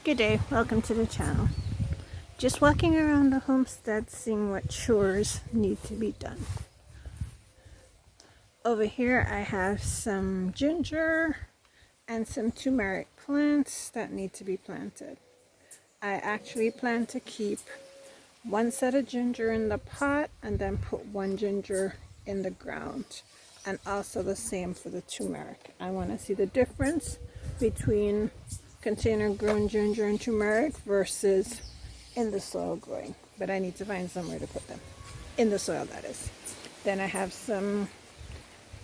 Good day, welcome to the channel. Just walking around the homestead seeing what chores need to be done. Over here I have some ginger and some turmeric plants that need to be planted. I actually plan to keep one set of ginger in the pot and then put one ginger in the ground, and also the same for the turmeric. I want to see the difference between container grown ginger and turmeric versus in the soil growing, but I need to find somewhere to put them in the soil, that is. Then I have some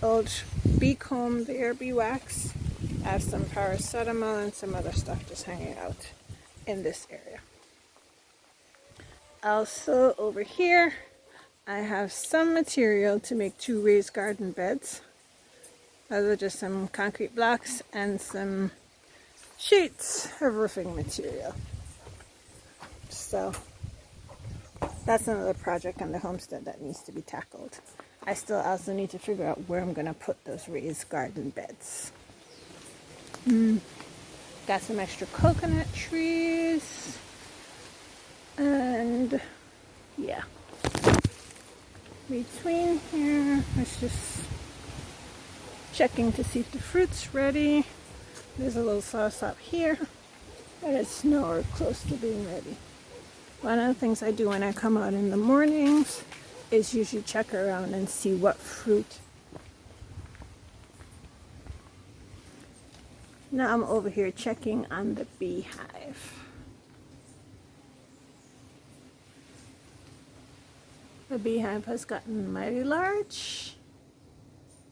old bee comb there, beeswax. I have some paracetamol and some other stuff just hanging out in this area. Also over here I have some material to make 2 raised garden beds. Those are just some concrete blocks and some sheets of roofing material. So that's another project on the homestead that needs to be tackled. I still also need to figure out where I'm going to put those raised garden beds. Got some extra coconut trees. And yeah. Between here, it's just checking to see if the fruit's ready. There's a little sauce up here, but it's nowhere close to being ready. One of the things I do when I come out in the mornings is usually check around and see what fruit. Now I'm over here checking on the beehive. The beehive has gotten mighty large.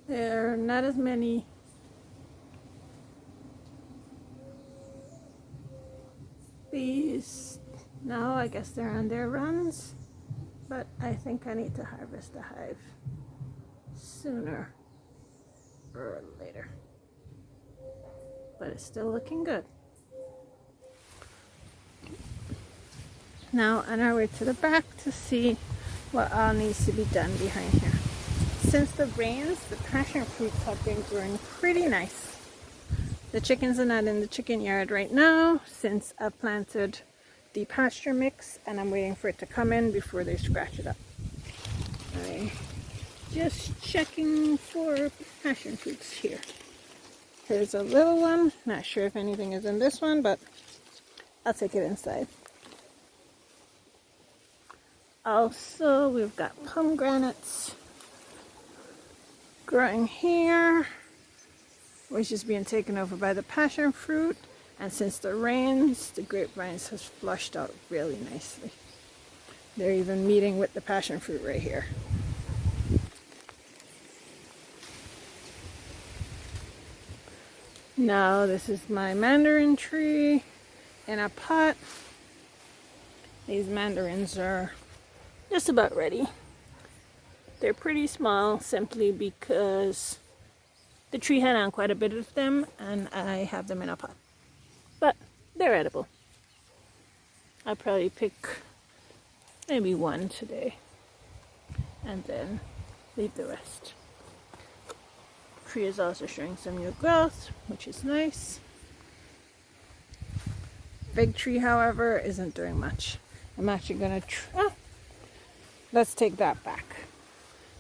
There are not as many bees now. I guess they're on their runs, but I think I need to harvest the hive sooner or later. But it's still looking good. Now on our way to the back to see what all needs to be done behind here. Since the rains, the passion fruits have been growing pretty nice. The chickens are not in the chicken yard right now since I've planted the pasture mix and I'm waiting for it to come in before they scratch it up. I'm just checking for passion fruits here. Here's a little one. Not sure if anything is in this one, but I'll take it inside. Also, we've got pomegranates growing here, which is being taken over by the passion fruit. And since the rains, the grapevines has flushed out really nicely. They're even meeting with the passion fruit right here. Now this is my mandarin tree in a pot. These mandarins are just about ready. They're pretty small simply because the tree had on quite a bit of them and I have them in a pot. But they're edible. I'll probably pick maybe one today and then leave the rest. Tree is also showing some new growth, which is nice. Fig tree, however, isn't doing much. I'm actually gonna let's take that back.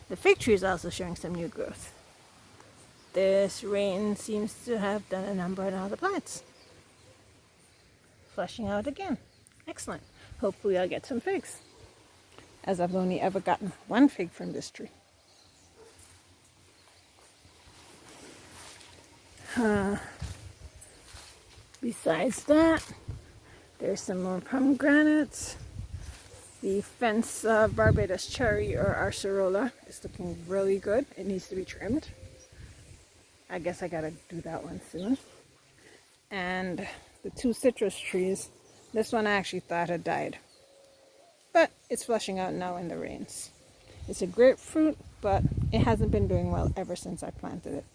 The fig tree is also showing some new growth. This rain seems to have done a number on all the plants. Flushing out again. Excellent. Hopefully I'll get some figs, as I've only ever gotten one fig from this tree. Besides that, there's some more pomegranates. The fence of Barbados cherry or acerola is looking really good. It needs to be trimmed. I guess I gotta do that one soon. And the 2 citrus trees, this one I actually thought had died, but it's flushing out now in the rains. It's a grapefruit, but it hasn't been doing well ever since I planted it.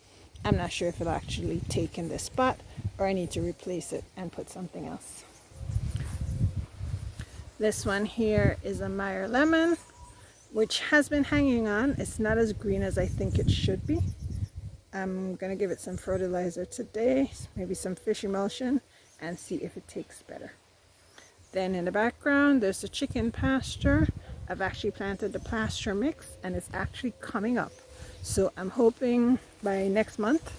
I'm not sure if it'll actually take in this spot or I need to replace it and put something else. This one here is a Meyer lemon, which has been hanging on. It's not as green as I think it should be. I'm gonna give it some fertilizer today, maybe some fish emulsion, and see if it takes better. Then in the background, there's the chicken pasture. I've actually planted the pasture mix and it's actually coming up. So I'm hoping by next month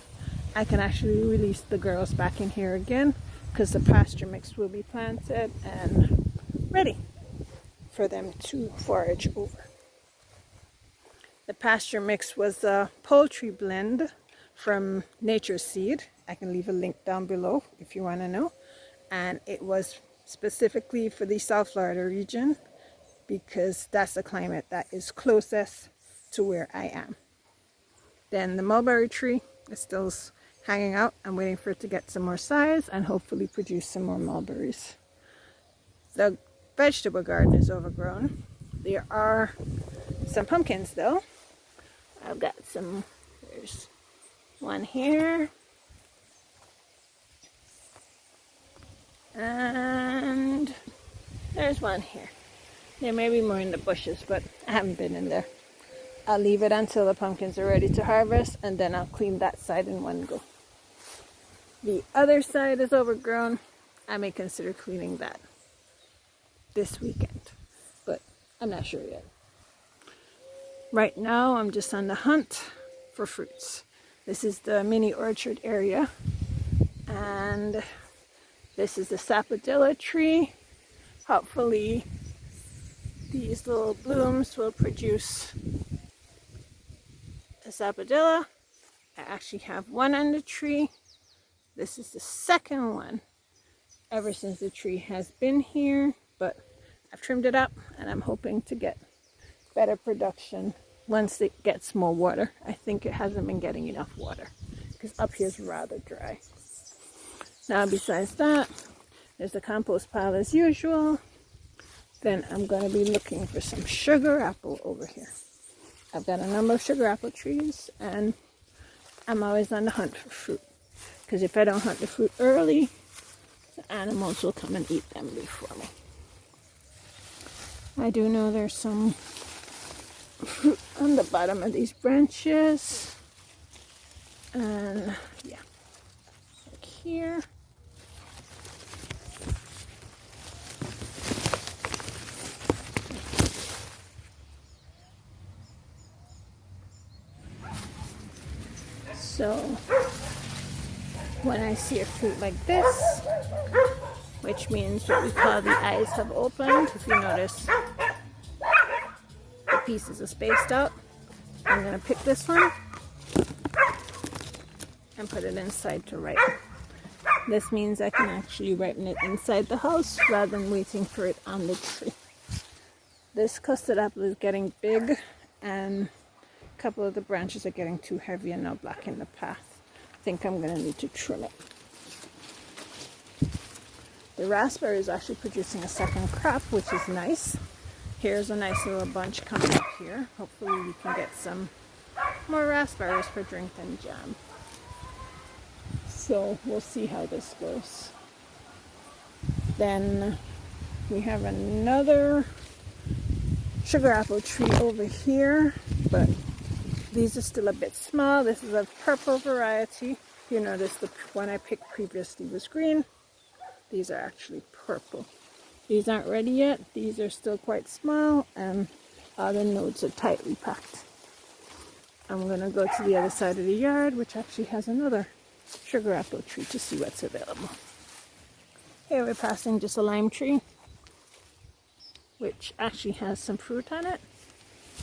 I can actually release the girls back in here again, because the pasture mix will be planted and ready for them to forage over. The pasture mix was a poultry blend from Nature Seed. I can leave a link down below if you want to know. And it was specifically for the South Florida region, because that's the climate that is closest to where I am. Then the mulberry tree is still hanging out. I'm waiting for it to get some more size and hopefully produce some more mulberries. The vegetable garden is overgrown. There are some pumpkins though. I've got some, there's one here. And there's one here. There may be more in the bushes, but I haven't been in there. I'll leave it until the pumpkins are ready to harvest, and then I'll clean that side in one go. The other side is overgrown. I may consider cleaning that this weekend, but I'm not sure yet. Right now, I'm just on the hunt for fruits. This is the mini orchard area, and this is the sapodilla tree. Hopefully, these little blooms will produce a sapodilla. I actually have one on the tree. This is the second one ever since the tree has been here, but I've trimmed it up and I'm hoping to get better production once it gets more water. I think it hasn't been getting enough water because up here is rather dry. Now besides that, there's the compost pile as usual. Then I'm going to be looking for some sugar apple over here. I've got a number of sugar apple trees and I'm always on the hunt for fruit, because if I don't hunt the fruit early, the animals will come and eat them before me. I do know there's some fruit on the bottom of these branches. And yeah, like here. So when I see a fruit like this, which means what we call the eyes have opened, if you notice the pieces are spaced out, I'm going to pick this one and put it inside to ripen. This means I can actually ripen it inside the house rather than waiting for it on the tree. This custard apple is getting big and a couple of the branches are getting too heavy and now blocking the path. I think I'm going to need to trim it. The raspberry is actually producing a second crop, which is nice. Here's a nice little bunch coming up here. Hopefully we can get some more raspberries for drink and jam. So we'll see how this goes. Then we have another sugar apple tree over here, but these are still a bit small. This is a purple variety. You notice the one I picked previously was green. These are actually purple. These aren't ready yet. These are still quite small and all the nodes are tightly packed. I'm going to go to the other side of the yard, which actually has another sugar apple tree, to see what's available. Here we're passing just a lime tree, which actually has some fruit on it.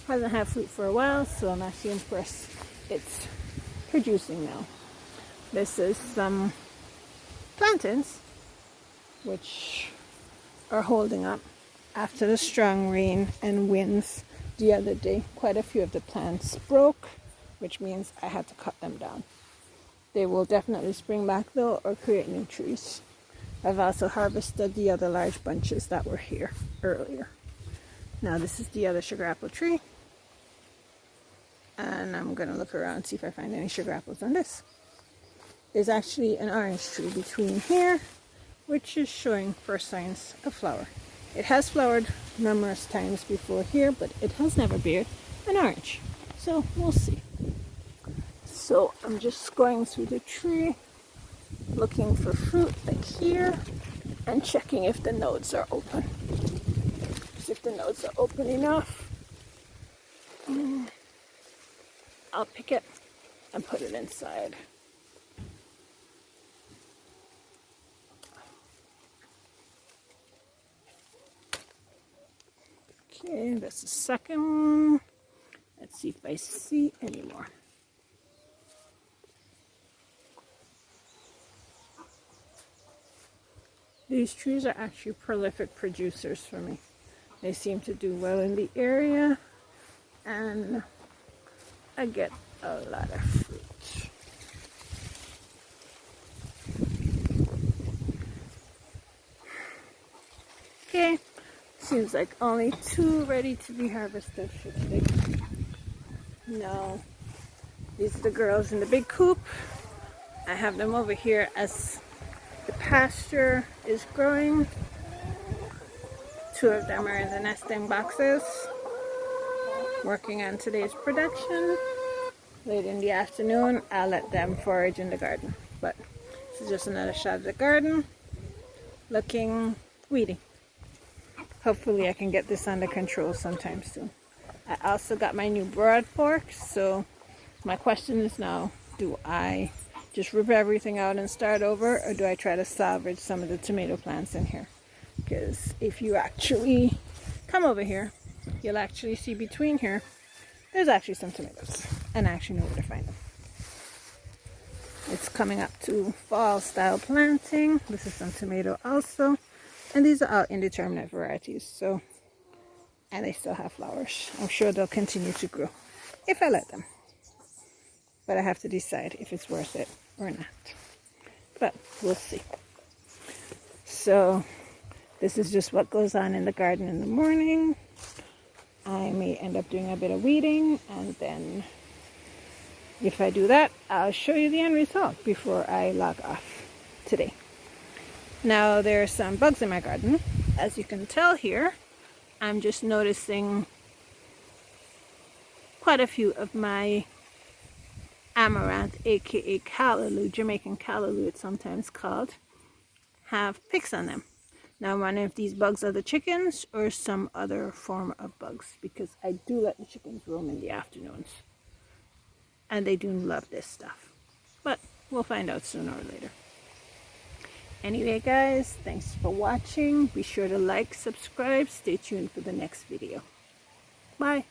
Hasn't had fruit for a while, so I'm actually impressed it's producing now. This is some plantains, which are holding up after the strong rain and winds the other day. Quite a few of the plants broke, which means I had to cut them down. They will definitely spring back though, or create new trees. I've also harvested the other large bunches that were here earlier. Now this is the other sugar apple tree. And I'm going to look around and see if I find any sugar apples on this. There's actually an orange tree between here, which is showing first signs of flower. It has flowered numerous times before here, but it has never bared an orange. So we'll see. So I'm just going through the tree looking for fruit like here and checking if the nodes are open. So if the nodes are open enough, I'll pick it and put it inside. Okay, that's the second one. Let's see if I see any more. These trees are actually prolific producers for me. They seem to do well in the area, and I get a lot of fruit. Okay, seems like only 2 ready to be harvested for today. Now, these are the girls in the big coop. I have them over here as the pasture is growing. 2 of them are in the nesting boxes, working on today's production. Late in the afternoon, I'll let them forage in the garden. But this is just another shot of the garden, looking weedy. Hopefully I can get this under control sometime soon. I also got my new broad fork, so my question is now, do I just rip everything out and start over, or do I try to salvage some of the tomato plants in here? Because if you actually come over here, you'll actually see between here, there's actually some tomatoes, and I actually know where to find them. It's coming up to fall style planting. This is some tomato also, and these are all indeterminate varieties, so, and they still have flowers. I'm sure they'll continue to grow if I let them, but I have to decide if it's worth it or not, but we'll see. So this is just what goes on in the garden in the morning. I may end up doing a bit of weeding, and then if I do that, I'll show you the end result before I log off today. Now, there are some bugs in my garden. As you can tell here, I'm just noticing quite a few of my amaranth, aka callaloo, Jamaican callaloo it's sometimes called, have picks on them. Now I'm wondering if these bugs are the chickens or some other form of bugs, because I do let the chickens roam in the afternoons, and they do love this stuff. But we'll find out sooner or later. Anyway guys, thanks for watching. Be sure to like, subscribe, stay tuned for the next video. Bye.